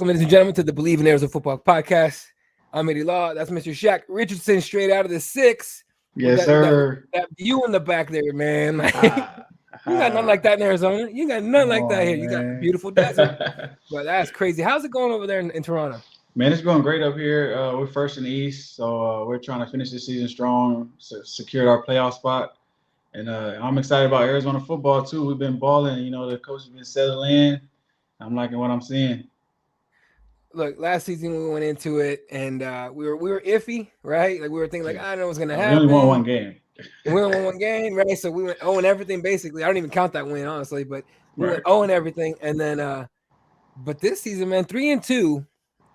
Welcome, ladies and gentlemen, to the Bleav in Arizona Football Podcast. I'm Eddie Law. That's Mr. Shaq Richardson, straight out of the 6. Yes, sir. That view in the back there, man. You got nothing like that in Arizona. You got nothing like that here. You got a beautiful desert. But that's crazy. How's it going over there in Toronto? Man, it's going great up here. We're first in the East, so we're trying to finish this season strong, secure our playoff spot. And I'm excited about Arizona football, too. We've been balling. You know, the coach has been settling in. I'm liking what I'm seeing. Look, last season we went into it and we were iffy, right? Like we were thinking, like, I don't know what's gonna happen. We only won one game. We only won one game, right? So we went 0 and everything basically. I don't even count that win, honestly, but we went 0 and everything. And then, but this season, man, 3-2. You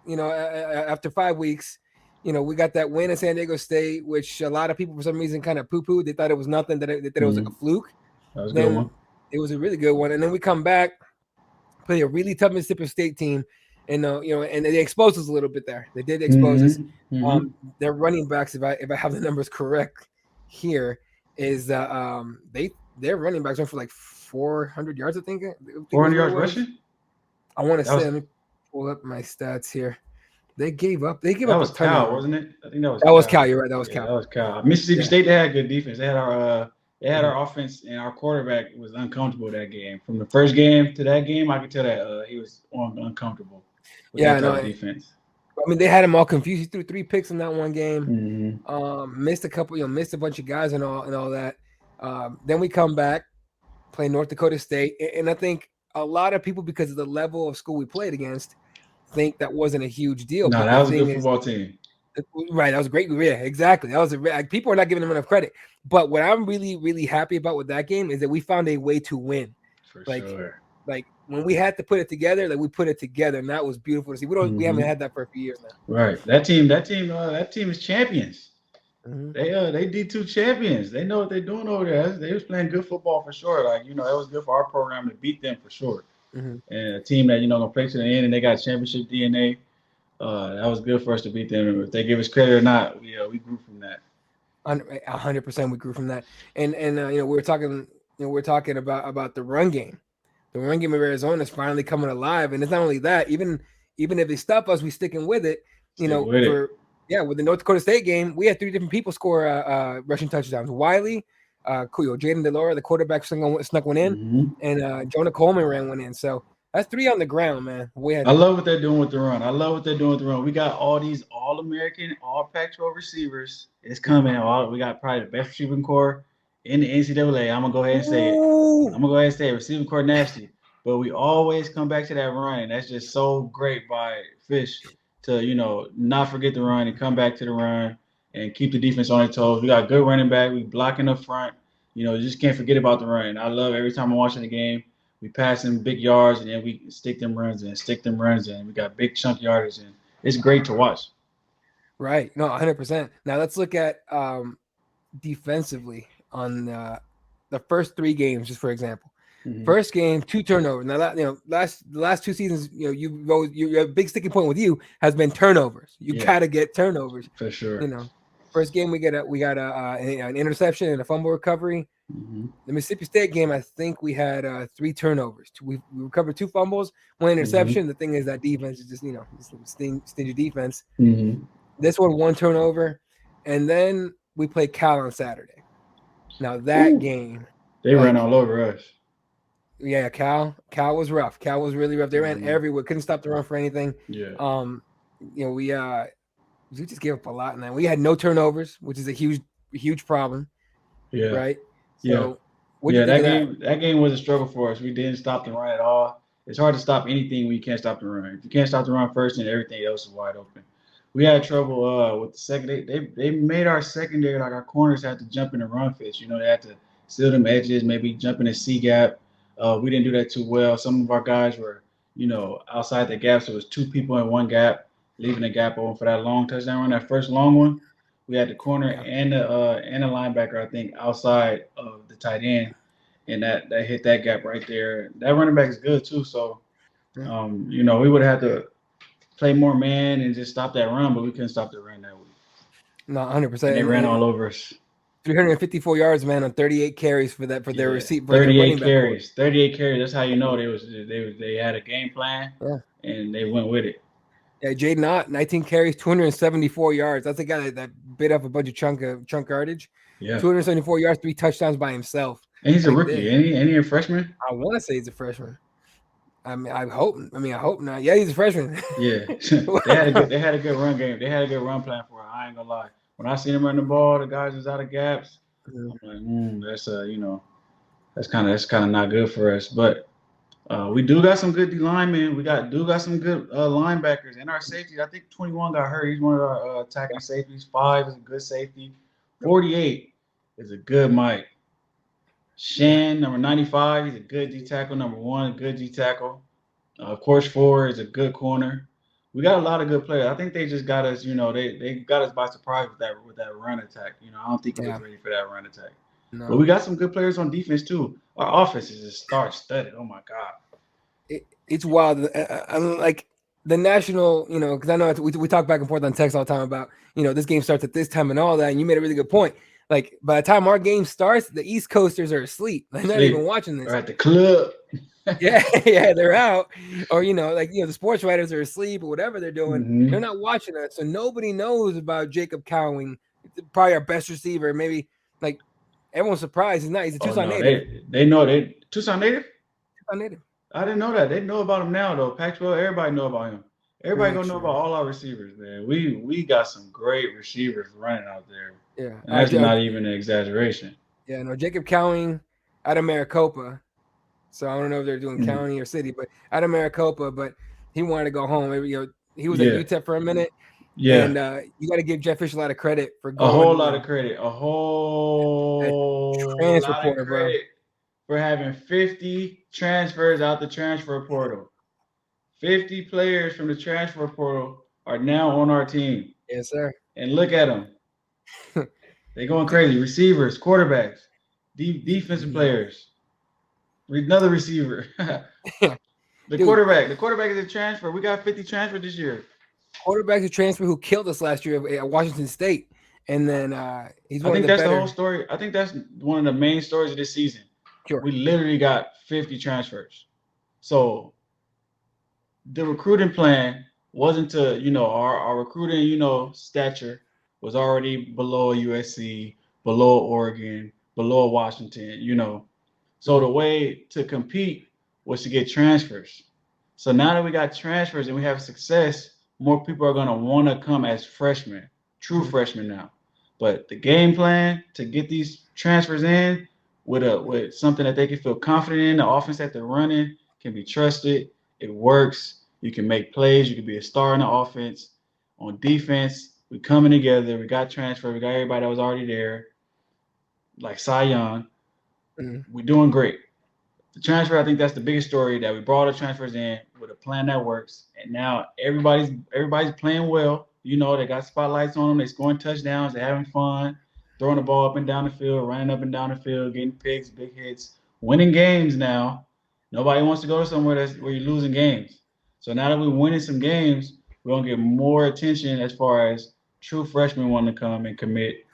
know, after 5 weeks, you know, we got that win in San Diego State, which a lot of people for some reason kind of poo-pooed. They thought it was nothing. That it was like a fluke. That was a good one. It was a really good one. And then we come back, play a really tough Mississippi State team. And you know, and they exposed us a little bit there. They did expose us. Their running backs, if I have the numbers correct here, is their running backs went for like 400 yards. I think 400 yards rushing. I want to say. Let me pull up my stats here. They gave up. That was Cal, wasn't it? I think that was Cal. You're right. That was Cal. That was Cal. Mississippi State, they had good defense. They had our offense, and our quarterback was uncomfortable that game. From the first game to that game, I could tell that he was uncomfortable. Defense. I mean, they had him all confused. He threw 3 picks in that one game. Missed a couple, missed a bunch of guys and all that. Then we come back, play North Dakota State, and I think a lot of people, because of the level of school we played against, think that wasn't a huge deal. No, that was a good football team. Right, that was great. Yeah, exactly. That was people are not giving them enough credit. But what I'm really, really happy about with that game is that we found a way to win. For sure. Like when we had to put it together, like we put it together, and that was beautiful to see. We haven't had that for a few years now. Right. That team is champions. They D2 champions. They know what they're doing over there. They was playing good football for sure. Like, you know, that was good for our program to beat them for sure. And a team that, you know, gonna play to the end, and they got championship DNA. That was good for us to beat them. If they give us credit or not, we grew from that. 100% we grew from that. And you know, we're talking about the run game. The run game of Arizona is finally coming alive, and it's not only that. Even if they stop us, we sticking with it. You know, with the North Dakota State game, we had 3 different people score rushing touchdowns. Wiley, Jaden DeLora, the quarterback, snuck one in, and Jonah Coleman ran one in. So that's 3 on the ground, man. I love what they're doing with the run. We got all these All-American, All-Pac-12 receivers. It's coming. We got probably the best receiving core in the NCAA. I'm gonna go ahead and say it. Receiving core nasty, but we always come back to that run, and that's just so great by Fish to, you know, not forget the run and come back to the run and keep the defense on their toes. We got a good running back. We blocking up front. You know, you just can't forget about the run. I love every time I'm watching the game. We pass them big yards, and then we stick them runs in. We got big chunk yardage, and it's great to watch. Right. No, 100%. Now let's look at defensively on the first 3 games, just for example. First game, 2 turnovers. Now, you know, the last 2 seasons, you know, your big sticking point with you has been turnovers. You gotta get turnovers for sure. You know, first game we got an interception and a fumble recovery. The Mississippi State game, I think we had 3 turnovers. We recovered 2 fumbles, 1 interception. The thing is that defense is just, you know, stingy defense. This one, 1 turnover, and then we play Cal on Saturday. Now that game, they ran all over us. Yeah, Cal was rough. Cal was really rough. They ran everywhere. Couldn't stop the run for anything. Yeah. You know, we just gave up a lot in that. We had no turnovers, which is a huge problem. Yeah. Right. So, that game was a struggle for us. We didn't stop the run at all. It's hard to stop anything when you can't stop the run. If you can't stop the run first, then everything else is wide open. We had trouble with the second. They made our secondary, like our corners, had to jump in the run fits. You know, they had to seal them edges, maybe jump in the C gap. We didn't do that too well. Some of our guys were, you know, outside the gap, so it was 2 people in one gap, leaving the gap open for that long touchdown run. That first long one, we had the corner and the linebacker, I think, outside of the tight end, and that hit that gap right there. That running back is good too. So, you know, we would have to play more man and just stop that run, but we couldn't stop the run that week. No, 100%. They ran all over us. 354 yards, man, on 38 carries for their receipt. 38 carries. 38 carries. That's how you know they had a game plan. and they went with it. Yeah, Jaden Ott, 19 carries, 274 yards. That's the guy that bit up a bunch of chunk yardage. Yeah. 274 yards, 3 touchdowns by himself. And he's a rookie. Ain't he a freshman? I want to say he's a freshman. I hope not. Yeah, he's a freshman. Yeah. they had a good run game. They had a good run plan for it. I ain't gonna lie. When I seen him run the ball, the guys was out of gaps. I'm like, that's that's kind of not good for us. But we do got some good D linemen. We got some good linebackers and our safeties. I think 21 got hurt. He's one of our attacking safeties. 5 is a good safety. 48 is a good Mike. Shan, number 95, he's a good D tackle. Number 1, good D tackle. Of course, 4 is a good corner. We got a lot of good players. I think they just got us, they got us by surprise with that run attack. I don't think we was ready for that run attack. No. But we got some good players on defense too. Our offense is just star-studded. Oh my God. It's wild. Like the national, because I know we talk back and forth on text all the time about, this game starts at this time and all that. And you made a really good point. Like by the time our game starts, the East Coasters are asleep. They're not even watching this. They're at the club. yeah, they're out. Or the sports writers are asleep or whatever they're doing. Mm-hmm. They're not watching us, so nobody knows about Jacob Cowing, probably our best receiver. Maybe like everyone's surprised he's not. He's a Tucson native. They know they Tucson native. Tucson native. I didn't know that. They know about him now though. Pac-12, everybody know about him. Everybody gonna know about all our receivers, man. We got some great receivers running out there. Yeah, and that's not even an exaggeration. Yeah, no, Jacob Cowing out of Maricopa. So I don't know if they're doing county or city, but out of Maricopa. But he wanted to go home. Maybe, he was at UTEP for a minute. Yeah, and you got to give Jeff Fish a lot of credit for going. A whole lot of credit. A whole transfer lot of credit for having 50 transfers out the transfer portal. 50 players from the transfer portal are now on our team. Yes, sir. And look at them. They're going crazy. Receivers, quarterbacks, defensive players. Another receiver. The quarterback is a transfer. We got 50 transferred this year. Quarterback's a transfer who killed us last year at Washington State. And then he's one I think that's the whole story. I think that's one of the main stories of this season. Sure. We literally got 50 transfers. So the recruiting plan wasn't to, our recruiting, stature was already below USC, below Oregon, below Washington, So the way to compete was to get transfers. So now that we got transfers and we have success, more people are going to want to come as freshmen, true freshmen now. But the game plan to get these transfers in with something that they can feel confident in, the offense that they're running can be trusted. It works. You can make plays. You can be a star in the offense. On defense, we're coming together. We got transfer. We got everybody that was already there, like Cy Young. We're doing great. The transfer, I think that's the biggest story, that we brought the transfers in with a plan that works. And now everybody's playing well. They got spotlights on them. They're scoring touchdowns. They're having fun, throwing the ball up and down the field, running up and down the field, getting picks, big hits, winning games now. Nobody wants to go to somewhere where you're losing games. So now that we're winning some games, we're going to get more attention as far as true freshmen wanting to come and commit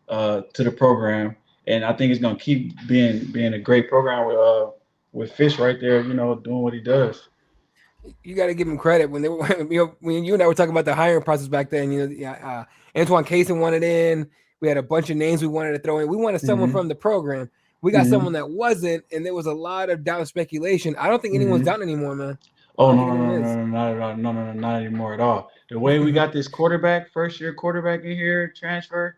to the program. And I think it's going to keep being a great program with Fish right there, doing what he does. You got to give him credit when when you and I were talking about the hiring process back then. Antoine Cason wanted in. We had a bunch of names we wanted to throw in. We wanted someone from the program. We got someone that wasn't, and there was a lot of doubt and speculation. I don't think anyone's down anymore, man. Oh no, not at all. No, not anymore at all. The way we got this first-year quarterback in here, transfer,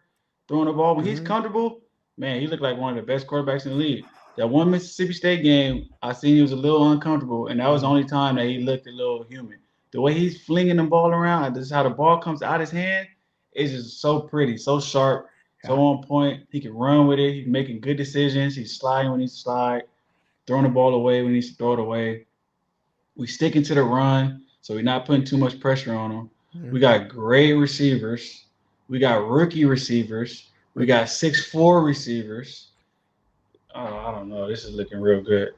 throwing the ball when he's comfortable. Man, he looked like one of the best quarterbacks in the league. That one Mississippi State game, I seen he was a little uncomfortable, and that was the only time that he looked a little human. The way he's flinging the ball around, this is how the ball comes out his hand, is just so pretty, so sharp, so on point. He can run with it. He's making good decisions. He's sliding when he needs to slide, throwing the ball away when he needs to throw it away. We sticking to the run, so we're not putting too much pressure on him. We got great receivers. We got rookie receivers. We got 6'4" receivers. I don't know. This is looking real good.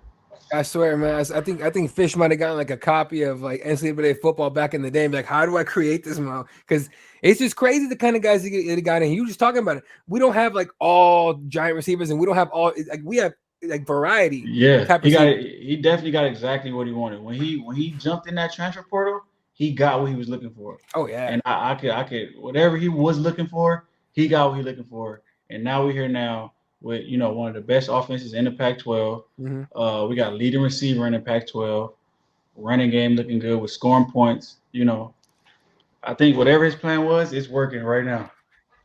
I swear, man. I think Fish might have gotten like a copy of like NCAA football back in the day. Like, how do I create this, man? Because it's just crazy the kind of guys that got in. You were just talking about it. We don't have like all giant receivers, and we don't have all. Like, we have like variety. Yeah, Type he got receiver. it. He definitely got exactly what he wanted. When he jumped in that transfer portal, he got what he was looking for. Oh yeah. And I could whatever he was looking for, he got what he looking for. And now we're here now with one of the best offenses in the Pac-12. We got a leading receiver in the Pac-12. Running game looking good with scoring points. I think whatever his plan was, it's working right now.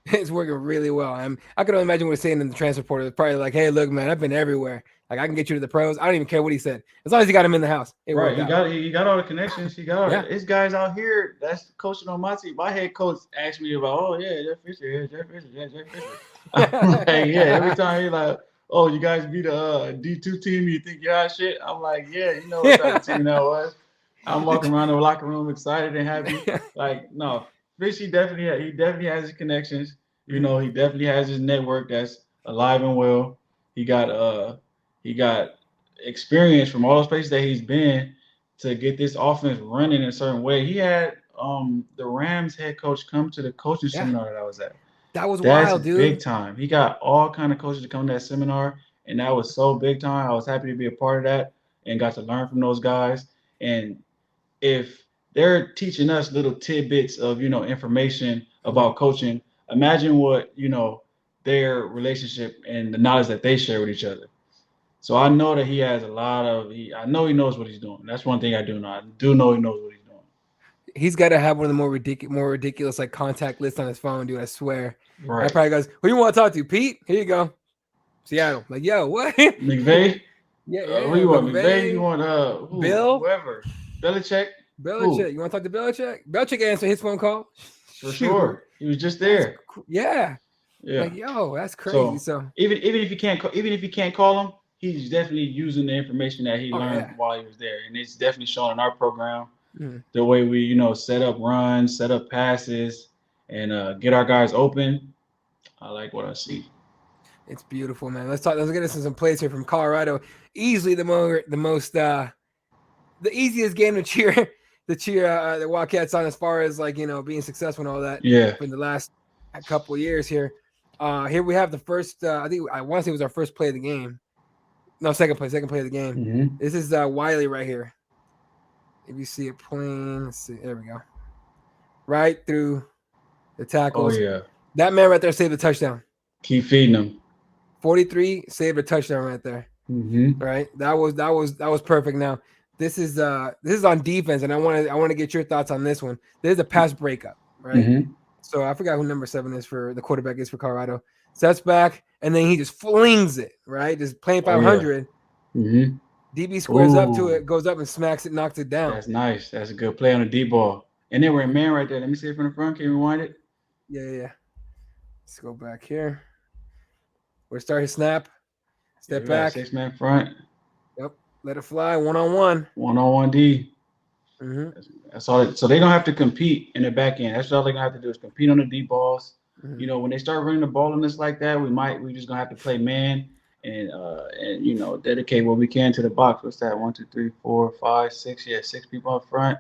It's working really well. I can only imagine what he's saying in the transfer portal. It's probably like, "Hey, look, man, I've been everywhere. Like, I can get you to the pros. I don't even care what he said, as long as he got him in the house. It Right, worked out." he got all the connections. He got Yeah. his guys out here. That's coaching on my team. My head coach asked me about, oh yeah, Jeff Fisher, yeah, Jeff Fisher, yeah, Jeff Fisher. I'm like, yeah. Every time he's like, oh, you guys beat a D2 team, you think you're hot shit? I'm like, yeah, you know what type of team that was. I'm walking around the locker room excited and happy. Like, no, Fish, he definitely has his connections. He definitely has his network that's alive and well. He got experience from all those places that he's been to get this offense running in a certain way. He had the Rams head coach come to the coaching seminar that I was at. That was That's wild, dude. big time. He got all kind of coaches to come to that seminar, and that was so big time. I was happy to be a part of that and got to learn from those guys. And if they're teaching us little tidbits of information about coaching, imagine what their relationship and the knowledge that they share with each other. So I know that he has a lot of. I know he knows what he's doing. That's one thing I do know. I do know he knows what he's doing. He's got to have one of the more ridiculous like contact lists on his phone, dude. I swear. Right. I probably goes, "Who you want to talk to, Pete? Here you go, Seattle." Like, yo, what? McVay. Yeah. Who you want? McVay? You want who? Bill? Whoever. Belichick. Belichick. You want to talk to Belichick? Belichick answered his phone call. For sure. He was just there. Yeah. Like, yo, that's crazy. So even if you can't call him, he's definitely using the information that he learned while he was there, and it's definitely shown in our program. The way we set up runs, set up passes, and get our guys open. I like what I see. It's beautiful, man. Let's get into some plays here from Colorado. Easily the easiest game to cheer the Wildcats on as far as like being successful and all that. Yeah. In the last couple of years here. Here we have the first. I want to say it was our first play of the game. No, second play of the game. This is Wiley right here. If you see it playing, let's see. There we go. Right through the tackles. Oh yeah. That man right there saved the touchdown. Keep feeding him. 43 saved a touchdown right there. Right. That was perfect. Now this is on defense, and I want to get your thoughts on this one. There's a pass breakup, right? So I forgot who number 7 is for the quarterback is for Colorado. Sets back, and then he just flings it, right? Just playing 500. DB squares up to it, goes up and smacks it, knocks it down. That's nice. That's a good play on the deep ball. And then we're in man right there. Let me see it from the front. Can you rewind it? Yeah. Let's go back here. We're starting snap. Step back. 6-man front. Yep. Let it fly. 1-on-1. 1-on-1 D. That's all. So they don't have to compete in the back end. That's all they're gonna have to do is compete on the deep balls. When they start running the ball on us like that, we just gonna have to play man and dedicate what we can to the box. What's that? 1, 2, 3, 4, 5, 6. Yeah, 6 people up front.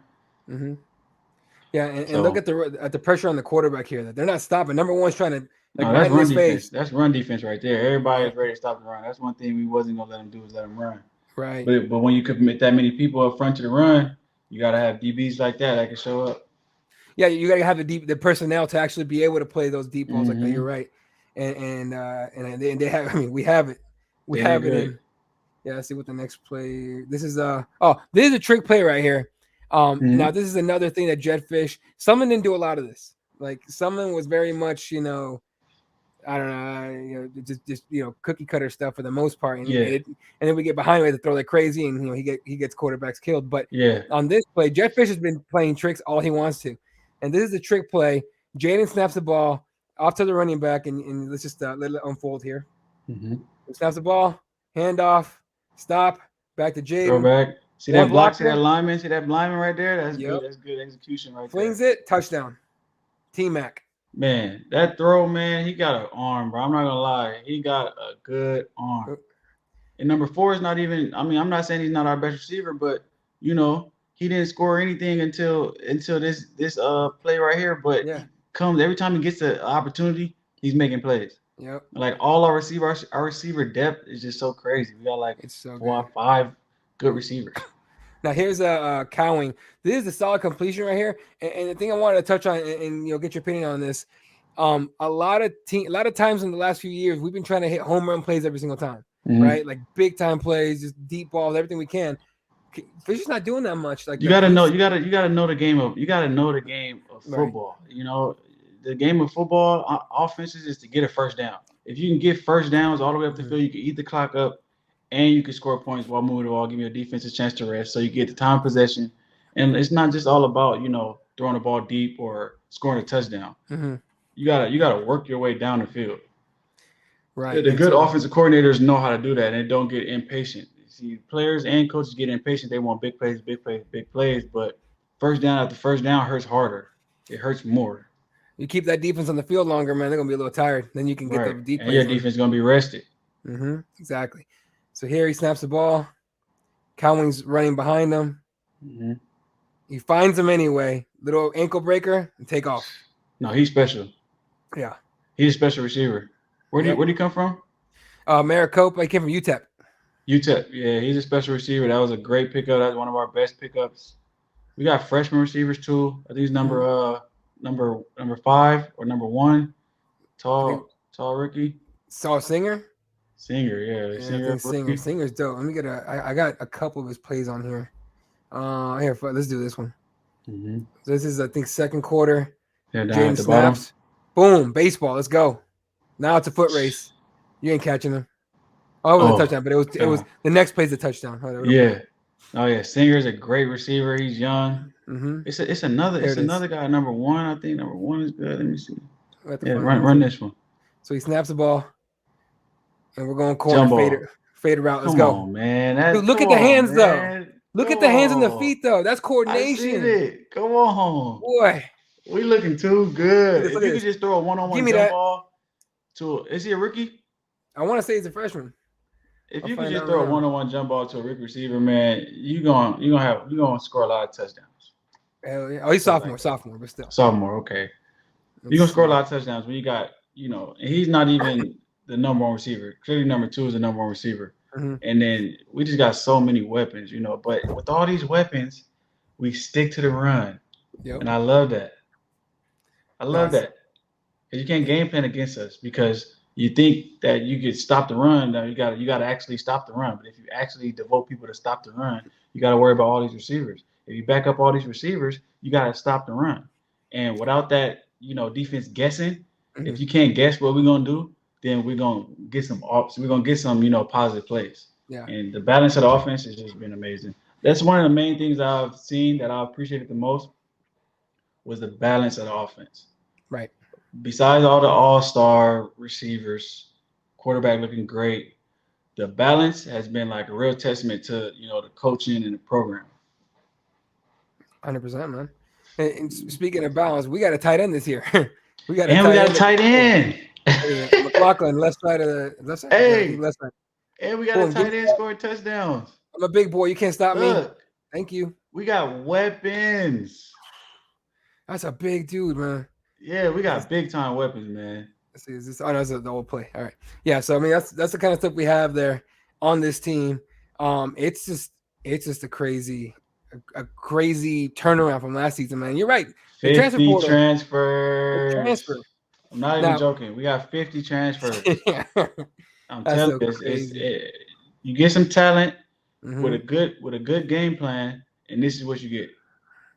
Yeah, and look at the pressure on the quarterback here. That they're not stopping. Number one's trying to that's run defense. That's run defense right there. Everybody's ready to stop the run. That's one thing we wasn't gonna let them do is let them run. Right. But when you commit that many people up front to the run, you gotta have DBs like that can show up. Yeah, you gotta have the personnel to actually be able to play those deep balls like that. You're right. And they have. I mean, we have it. We have it in. Yeah, let's see what the next play. This is this is a trick play right here. Now this is another thing that Jetfish. Sumlin didn't do a lot of this. Like Sumlin was very much, I don't know, just cookie cutter stuff for the most part. And then we get behind him to throw like crazy, and he gets quarterbacks killed. But on this play, Jetfish has been playing tricks all he wants to, and this is a trick play. Jaden snaps the ball off to the running back, and let's just let it unfold here. He snaps the ball, handoff, stop, back to Jaden. Throw back. See that block? See that lineman? See that lineman right there? That's good. That's good execution right there. Flings it, touchdown. T-Mac. Man, that throw, man, he got an arm, bro. I'm not gonna lie. He got a good arm. And number 4 is not even, I mean, I'm not saying he's not our best receiver, but he didn't score anything until this play right here. But he comes every time he gets the opportunity, He's making plays. Yep. Like all our receiver depth is just so crazy. We got like It's so 4 good. or 5 good receivers. Now here's a Cowing. This is a solid completion right here, and the thing I wanted to touch on and get your opinion on this. A lot of times in the last few years, we've been trying to hit home run plays every single time, right? Like big time plays, just deep balls, everything we can. Fisher's not doing that much. Like you gotta know the game of right. football. You know, the game of football offenses is to get a first down. If you can get first downs all the way up the field, you can eat the clock up, and you can score points while moving the ball, give your defense a chance to rest, so you get the time possession. And it's not just all about throwing the ball deep or scoring a touchdown. Mm-hmm. You gotta work your way down the field. Right. The good offensive coordinators know how to do that, and they don't get impatient. See, players and coaches get impatient. They want big plays, big plays, big plays. But first down after first down hurts harder. It hurts more. You keep that defense on the field longer, man. They're gonna be a little tired. Then you can get the deep and plays. Your defense is gonna be rested. Mm-hmm. Exactly. So here he snaps the ball. Cowling's running behind him. Mm-hmm. He finds him anyway. Little ankle breaker and take off. No, he's special. Yeah. He's a special receiver. Where do you come from? Maricopa. He came from UTEP. UTEP. Yeah, he's a special receiver. That was a great pickup. That's one of our best pickups. We got freshman receivers too. I think he's number 5 or number 1. Tall rookie. Saw Singer. Singer, yeah. Singer's dope. Let me get I got a couple of his plays on here. Here, let's do this one. Mm-hmm. This is, I think, second quarter. Yeah, Jaden snaps. Boom, baseball. Let's go. Now it's a foot race. You ain't catching him. Oh, it was a touchdown, but it was the next play's a touchdown. Yeah. Oh yeah, Singer's a great receiver. He's young. Mm-hmm. It's another guy, number 1. I think number 1 is good. Let me see. Yeah, run this one. So he snaps the ball, and we're going corner fade route. Let's go. Come on, man. Dude, look at the hands though. Look at the hands and the feet though. That's coordination. I see it. Come on, boy. We looking too good. If you could just throw a one-on-one jump ball is he a rookie? I want to say he's a freshman. If you could just throw a one-on-one jump ball to a rookie receiver, man, you're gonna score a lot of touchdowns. Hell yeah. Oh, he's sophomore, but still. Sophomore, okay. You're gonna score a lot of touchdowns when you got, and he's not even the number 1 receiver. Clearly, number 2 is the number 1 receiver. Mm-hmm. And then we just got so many weapons, But with all these weapons, we stick to the run. Yep. And I love that. I love that. You can't game plan against us because you think that you could stop the run. Now you got to actually stop the run. But if you actually devote people to stop the run, you got to worry about all these receivers. If you back up all these receivers, you got to stop the run. And without that, defense guessing, if you can't guess what we're gonna do, then we're gonna get some positive plays. Yeah. And the balance of the offense has just been amazing. That's one of the main things I've seen that I appreciated the most was the balance of the offense. Right. Besides all the all-star receivers, quarterback looking great, the balance has been like a real testament to the coaching and the program. 100%, man. And speaking of balance, we got a tight end this year. we got a tight end. McLaughlin, left side of the left side. Hey, left side. And we got a tight end scoring touchdowns. I'm a big boy. You can't stop me. Thank you. We got weapons. That's a big dude, man. Yeah, we got big time weapons, man. Let's see, is this? Oh, no, that's the old play. All right. Yeah. So I mean, that's the kind of stuff we have there on this team. It's just a crazy turnaround from last season, man. You're right. The 50 transfers. I'm not even joking. We got 50 transfers. I'm telling you, you get some talent with a good game plan, and this is what you get.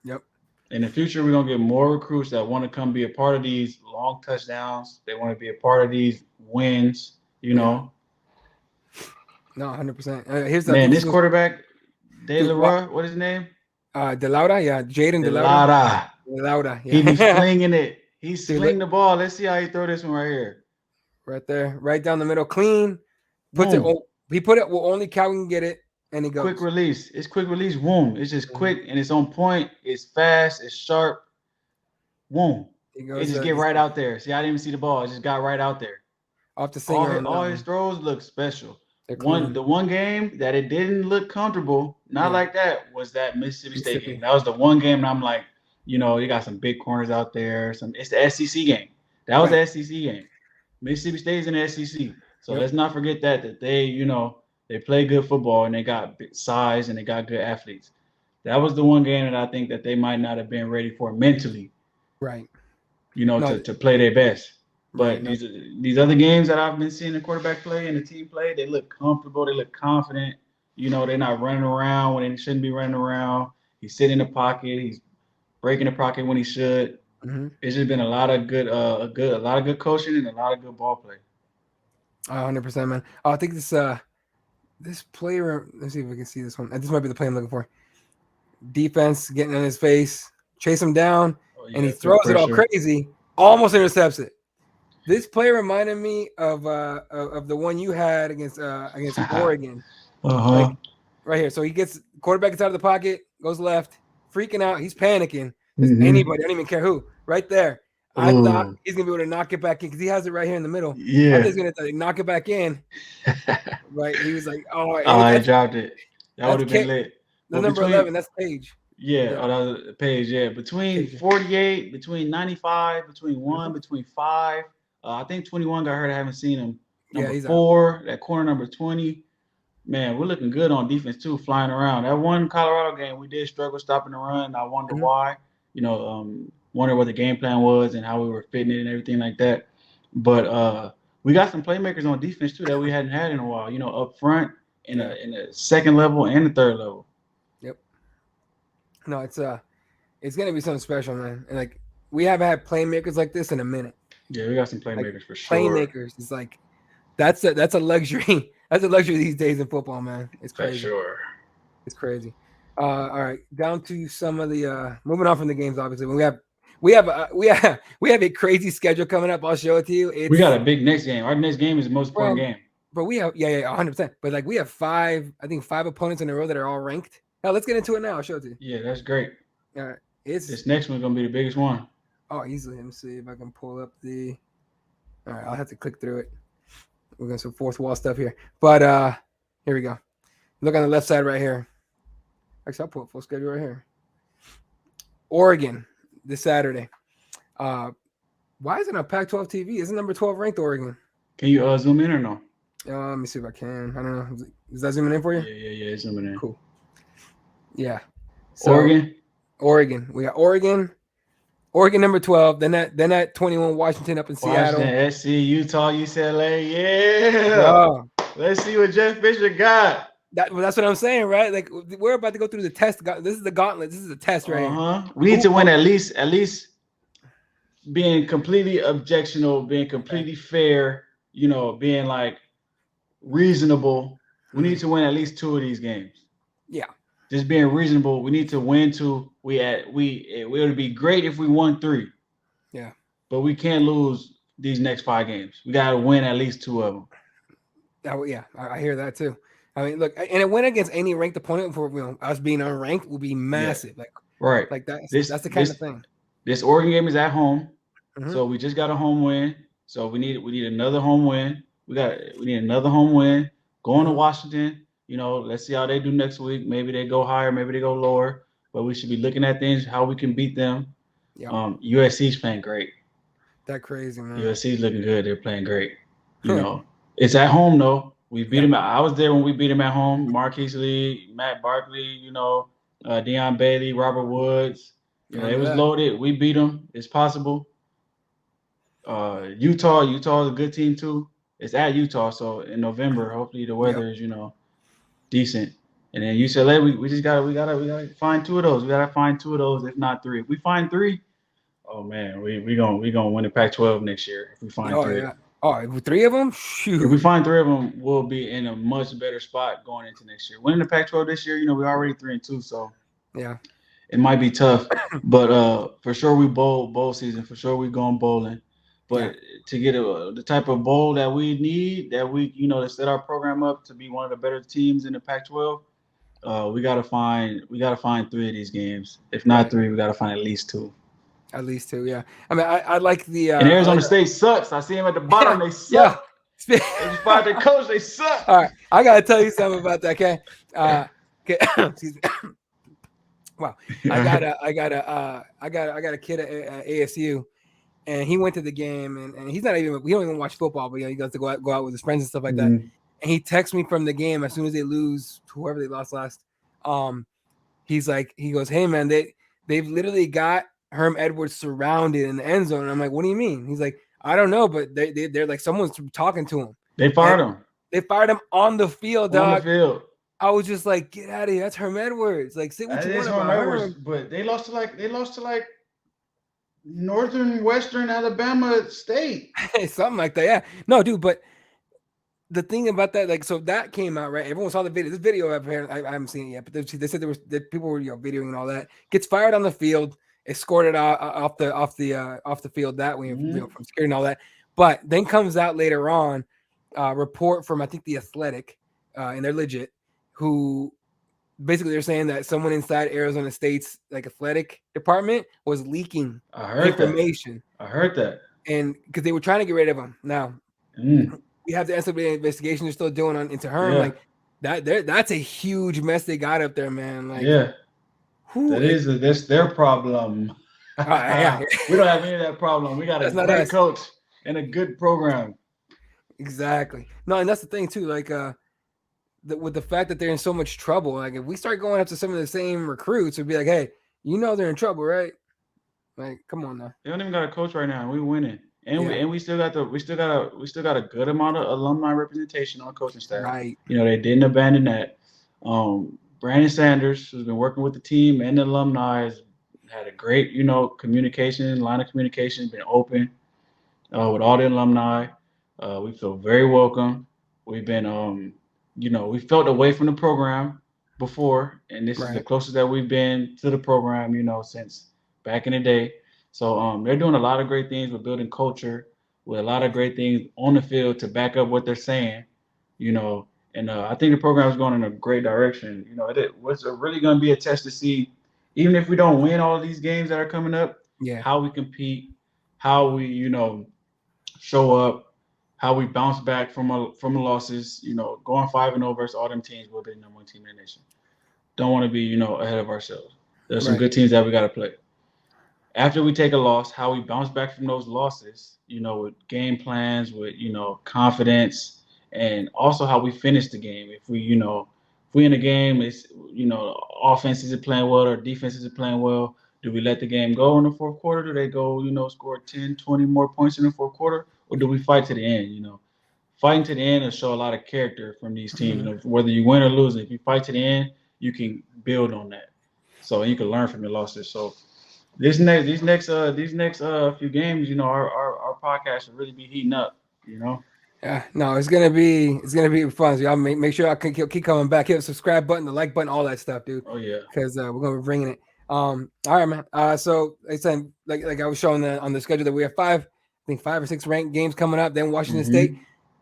Yep. In the future, we're gonna get more recruits that want to come be a part of these long touchdowns. They want to be a part of these wins. No, 100%. Here's this quarterback, De Laura. What is his name? De Laura. Yeah, Jaden De Laura. Yeah. He be slinging it. He's slinging the ball. Let's see how he throw this one right here. Right there, right down the middle, clean. Puts it. He put it. Well, only Cal can get it, and he goes. Quick release. It's quick release. Boom. It's just quick and it's on point. It's fast. It's sharp. Boom. It just get right out there. See, I didn't even see the ball. It just got right out there. Off the Singer. All his throws look special. The one game that it didn't look comfortable, like that, was that Mississippi State game. That was the one game, and I'm like, you got some big corners out there. It's the SEC game. That was the SEC game. Mississippi State's in the SEC. So let's not forget that they, they play good football and they got size and they got good athletes. That was the one game that I think that they might not have been ready for mentally. Right. To play their best. But right, these other games that I've been seeing the quarterback play and the team play, they look comfortable. They look confident. They're not running around when they shouldn't be running around. He's sitting in the pocket. He's breaking the pocket when he should. Mm-hmm. It's just been a lot of good coaching and a lot of good ball play. 100%, man. Oh, I think this player. Let's see if we can see this one. This might be the play I'm looking for. Defense getting in his face, chase him down, and he throws it all crazy, almost intercepts it. This play reminded me of the one you had against Oregon. Like, right here. So he gets quarterback gets out of the pocket, goes left, freaking out. He's panicking. Anybody, I don't even care who. Right there. I thought he's gonna be able to knock it back in because he has it right here in the middle. Yeah, I thought he's gonna knock it back in. Right. He was like, I dropped it. That would have been lit. The number 11, that's Page. Yeah, that was Page. Yeah, between 48, between 95, between 1, between 5. I think 21 got hurt. I haven't seen him. Number 4, out. That corner number 20. Man, we're looking good on defense too, flying around. That one Colorado game, we did struggle stopping the run. I wonder why. Wonder what the game plan was and how we were fitting it and everything like that. But we got some playmakers on defense too that we hadn't had in a while. Up front in a second level and the third level. Yep. No, it's gonna be something special, man. And like we haven't had playmakers like this in a minute. Yeah, we got some playmakers for sure. Playmakers, it's like that's a luxury. That's a luxury these days in football, man. It's crazy. For sure. It's crazy. All right, down to some of the moving on from the games. Obviously, we have a crazy schedule coming up. I'll show it to you. We got a big next game. Our next game is the most important game. But we have 100%. But like we have 5 opponents in a row that are all ranked. Now let's get into it now. I'll show it to you. Yeah, that's great. All right, this next one's gonna be the biggest one. Oh, easily. Let me see if I can pull up the. All right, I'll have to click through it. We're going to some fourth wall stuff here. But here we go. Look on the left side right here. Actually, I'll pull up full schedule right here. Oregon this Saturday. Why isn't it on Pac-12 TV? Isn't number 12 ranked Oregon? Can you zoom in or no? Let me see if I can. I don't know. Is that zooming in for you? Yeah, zooming in. Cool. Yeah. So, Oregon. We got Oregon number 12. Then that 21 Washington up in Seattle. Washington, SC, Utah, UCLA. Yeah. Let's see what Jeff Fisher got. That's what I'm saying, right? Like we're about to go through the test. This is the gauntlet. This is a test right here. We need to win at least being completely objectional, being completely fair, being like reasonable. We need to win at least 2 of these games. Yeah. Just being reasonable. We need to win 2. It would be great if we won 3. Yeah. But we can't lose these next 5 games. We got to win at least 2 of them. I hear that too. I mean, look, and a win against any ranked opponent for us being unranked will be massive. Yeah. Like that's the kind of thing. This Oregon game is at home, so we just got a home win. So we need another home win. We need another home win. Going to Washington. Let's see how they do next week. Maybe they go higher, maybe they go lower. But we should be looking at things how we can beat them. Yeah. USC's playing great. That crazy, man. USC's looking good. They're playing great. It's at home though. We beat them. I was there when we beat them at home. Marquise Lee, Matt Barkley, Deion Bailey, Robert Woods. It was loaded. We beat them. It's possible. Utah is a good team too. It's at Utah, so in November, hopefully the weather is decent. And then UCLA, we just gotta find 2 of those. We gotta find 2 of those, if not 3. If we find 3, oh man, we gonna win the Pac-12 next year. If we find 3. Yeah. Oh, 3 of them? Shoot. If we find 3 of them, we'll be in a much better spot going into next year. Winning the Pac-12 this year, we're already 3-2, so yeah, it might be tough. But for sure we bowl season. For sure we going bowling. But to get the type of bowl that we need, that we to set our program up to be one of the better teams in the Pac-12, we gotta find 3 of these games. If not 3, we gotta find at least 2. At least 2, yeah. I mean, I like the. And Arizona State sucks. I see them at the bottom. They suck. They just fired their coach. They suck. All right, I gotta tell you something about that. Okay. Excuse me. Wow. I got a kid at ASU. and he went to the game, and he's not even, we don't even watch football, but he goes to go out with his friends and stuff like that. Mm-hmm. And he texts me from the game as soon as they lose, whoever they lost last. He's like, he goes, "Hey man, they've literally got Herm Edwards surrounded in the end zone." And I'm like, "What do you mean?" He's like, "I don't know, but they're like, someone's talking to him." They fired him. They fired him on the field, on dog. the field. I was just like, "Get out of here! That's Herm Edwards." Like, say what you want about Herm, but they lost to like northern western Alabama State. something like that. Yeah, no, dude, but the thing about that, like, so that came out, right? Everyone saw the video. This video, I haven't seen it yet, but they said that people were videoing and all that. Gets fired on the field, escorted off the field that way, from security and all that. But then comes out later on, report from I think the Athletic, and they're legit, who basically they're saying that someone inside Arizona State's like athletic department was leaking information. I heard that, and because they were trying to get rid of him. Now. We have the NCAA investigation they're still doing into Herm. Like that's a huge mess they got up there, man. Like, that's their problem. We don't have any of that problem. We got a great coach and a good program. Exactly. No, and that's the thing too. Like, with the fact that they're in so much trouble, like if we start going after some of the same recruits, it'd be like, hey, they're in trouble, right? Like, come on now. They don't even got a coach right now, and we winning. And we still got a good amount of alumni representation on coaching staff. Right. They didn't abandon that. Brandon Sanders, who's been working with the team and the alumni, has had a great, communication, line of communication, been open with all the alumni. We feel very welcome. We've been, we felt away from the program before, and this is the closest that we've been to the program, since back in the day. So they're doing a lot of great things with building culture, with a lot of great things on the field to back up what they're saying, and I think the program is going in a great direction. It was really going to be a test to see, even if we don't win all of these games that are coming up, how we compete, how we, show up, how we bounce back from the losses, going 5-0 versus all them teams, we'll be the number one team in the nation. Don't want to be, ahead of ourselves. There's some good teams that we got to play. After we take a loss, how we bounce back from those losses, with game plans, with, confidence, and also how we finish the game. If we in a game, it's, offense isn't playing well or defense isn't playing well, do we let the game go in the fourth quarter? Do they go, score 10, 20 more points in the fourth quarter? Or do we fight to the end, Fighting to the end will show a lot of character from these teams. Whether you win or lose, if you fight to the end, you can build on that. So you can learn from your losses. So these next few games, our podcast will really be heating up, Yeah, no, it's gonna be fun. So y'all make sure I can keep coming back. Hit the subscribe button, the like button, all that stuff, dude. Oh yeah, because we're gonna be bringing it. All right, man. So like I said, like I was showing on the schedule that we have 5 or 6 ranked games coming up. Then Washington State.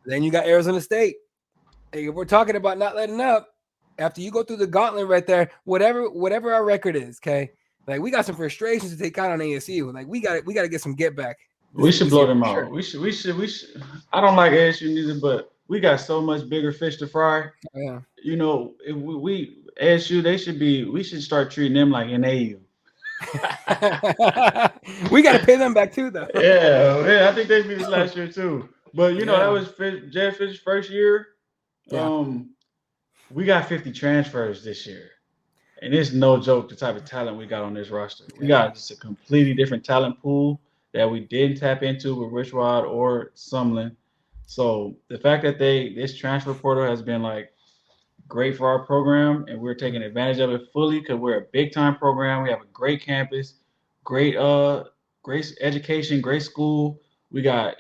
Then you got Arizona State. Hey, if we're talking about not letting up, after you go through the gauntlet right there, whatever our record is, okay. Like we got some frustrations to take out on ASU. Like we got to get some get back. We should blow them out. We should. I don't like ASU neither, but we got so much bigger fish to fry. Yeah. If we ASU, we should start treating them like NAU. We got to pay them back too, though. Yeah, I think they beat us last year too. But that was Jeff Fish's first year. Yeah. We got 50 transfers this year. And it's no joke the type of talent we got on this roster. We got just a completely different talent pool that we didn't tap into with Richrod or Sumlin. So the fact that this transfer portal has been like great for our program, and we're taking advantage of it fully because we're a big time program. We have a great campus, great education, great school. We got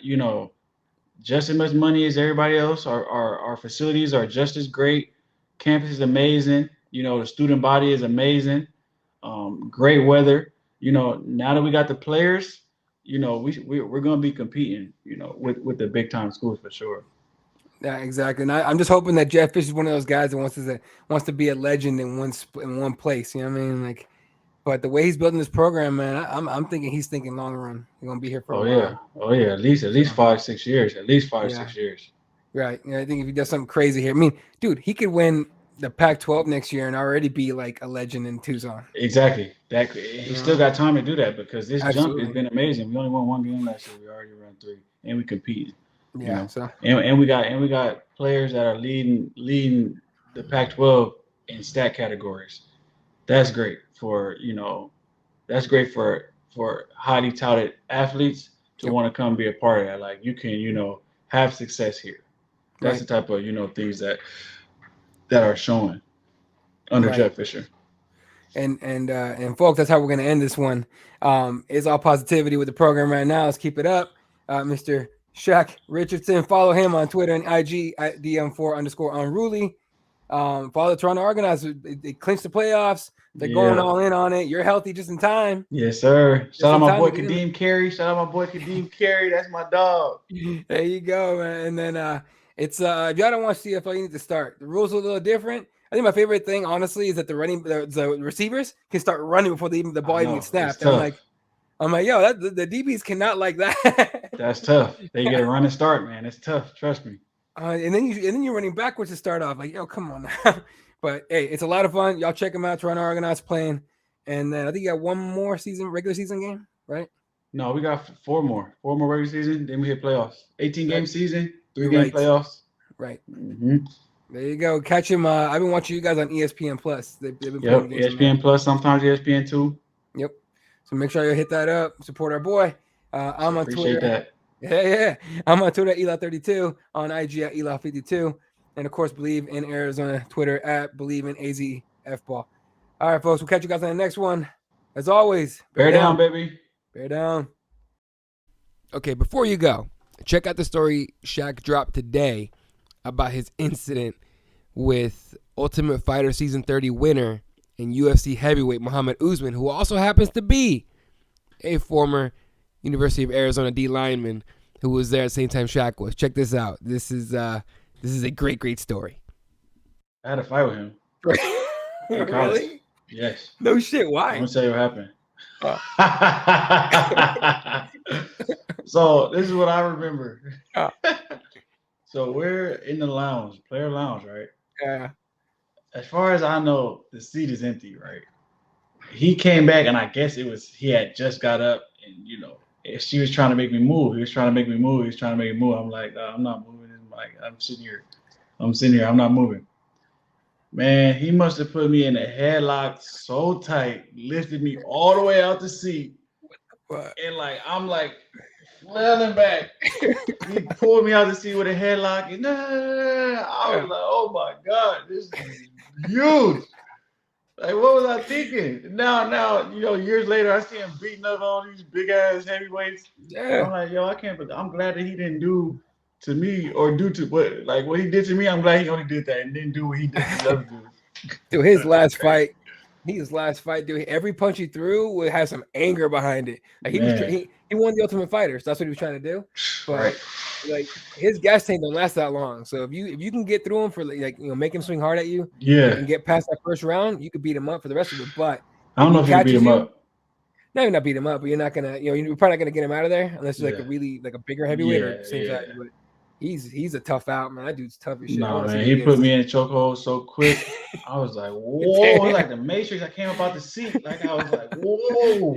just as much money as everybody else. Our facilities are just as great. Campus is amazing. The student body is amazing. Great weather. Now that we got the players, we're going to be competing, with the big time schools for sure. Yeah, exactly. And I'm just hoping that Jeff Fish is one of those guys that wants to be a legend in one place. You know what I mean? Like, but the way he's building this program, man, I'm thinking he's thinking long run. He's gonna be here for a while. Oh yeah. At least 5-6 years. At least 5-6 years. Right. Yeah, I think if he does something crazy here, I mean, dude, he could win the Pac-12 next year and already be like a legend in Tucson. Exactly. He still got time to do that because this jump has been amazing. We only won 1 game last year. We already ran 3, and we competed. Yeah. You know? So and we got players that are leading the Pac-12 in stat categories. That's great for That's great for highly touted athletes to want to come be a part of that. Like you can have success here. That's the type of things that are showing under Jeff Fisher. And folks, that's how we're gonna end this one. It's all positivity with the program right now. Let's keep it up. Mr. Shaq Richardson, follow him on Twitter and IG at DM4_unruly. Follow the Toronto Organizers. They clinched the playoffs. They're going all in on it. You're healthy just in time. Yes, sir. Shout out my boy Kadeem Carey. That's my dog. There you go, man. And then it's if y'all don't watch CFL, you need to start. The rules are a little different. I think my favorite thing, honestly, is that the receivers can start running before the ball even gets snapped. I'm like, yo, the DBs cannot like that. That's tough. They get a run and start, man. It's tough. Trust me. And then you're running backwards to start off. Like, yo, come on now. But hey, it's a lot of fun. Y'all check them out. Toronto Argonauts playing, and then I think you got one more regular season game, right? No, we got 4 more regular season. Then we hit playoffs. 18-game season, 3-game playoffs. Right. Mm-hmm. There you go. Catch him. I've been watching you guys on ESPN Plus. They've been playing ESPN Plus. Sometimes ESPN 2. Yep. So make sure you hit that up. Support our boy. I'm on Twitter. Appreciate that. Yeah. I'm on Twitter at Eli32, on IG at Eli52, and of course Bleav in Arizona, Twitter at Bleav in AZFball. All right, folks, we'll catch you guys on the next one. As always, bear down, baby. Bear down. Okay, before you go, check out the story Shaq dropped today about his incident with Ultimate Fighter Season 30 winner and UFC heavyweight Muhammad Usman, who also happens to be a former University of Arizona D lineman who was there at the same time Shaq was. Check this out. This is a great story. I had a fight with him. Really? Yes. No shit. Why? I'm gonna tell you what happened. So this is what I remember. So we're in the lounge, player lounge, right? Yeah. As far as I know, the seat is empty, right? He came back, and I guess he had just got up, and she was trying to make me move. He was trying to make me move. I'm like, I'm not moving. I'm sitting here. I'm not moving. Man, he must have put me in a headlock so tight, lifted me all the way out the seat, and I'm flailing back. He pulled me out the seat with a headlock, and I was like, oh my God, this is huge. Like, what was I thinking? Now, years later, I see him beating up all these big ass heavyweights. Yeah. I'm like, yo, I can't. But I'm glad that he didn't do to me or do to what he did to me. I'm glad he only did that and didn't do what he did to the other dudes. Dude, his last fight, dude. Every punch he threw would have some anger behind it. Like he won the Ultimate Fighter, so that's what he was trying to do. But like his gas tank don't last that long. So if you can get through him for make him swing hard at you, and get past that first round, you could beat him up for the rest of it. But I don't know if you can beat him up. No, you're not beating him up, but you're not gonna, you're probably not gonna get him out of there unless you're a bigger heavyweight or same size. But he's a tough out, man. That dude's tough as shit. No, man, he put me in a chokehold so quick. I was like, whoa, like the Matrix. I came up out the seat. Like I was like, whoa.